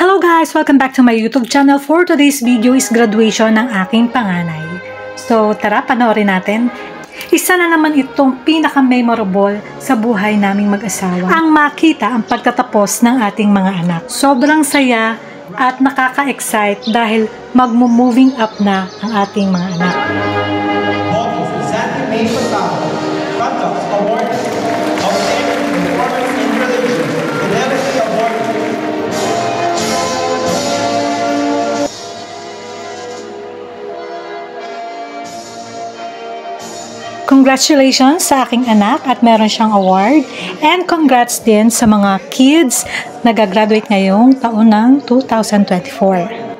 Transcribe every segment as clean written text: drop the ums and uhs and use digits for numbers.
Hello guys! Welcome back to my YouTube channel. For today's video is graduation ng aking panganay. So tara, panoorin natin. Isa na naman itong pinaka-memorable sa buhay naming mag-asawa. Ang makita ang pagtatapos ng ating mga anak. Sobrang saya at nakaka-excite dahil magmo-moving up na ang ating mga anak. Congratulations sa aking anak at meron siyang award, and congrats din sa mga kids na gagraduate ngayong taon ng 2024.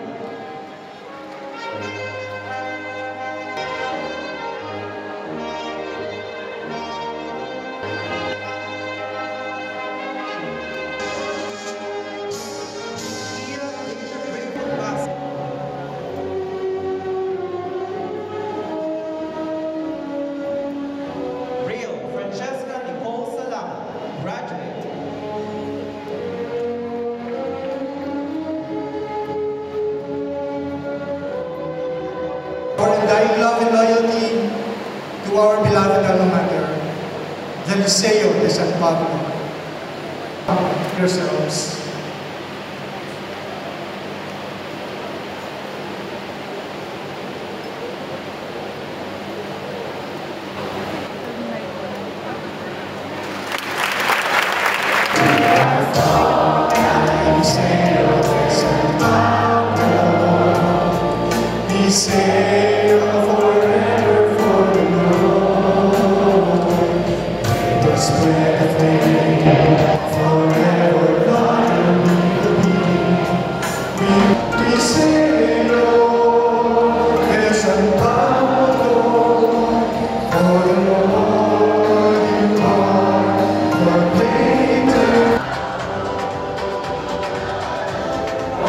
For undying love and loyalty to our beloved alma mater, the Liceo de San Pablo. Yourselves.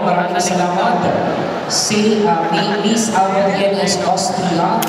Maraming salamat. Si Miss Alvin is Austria.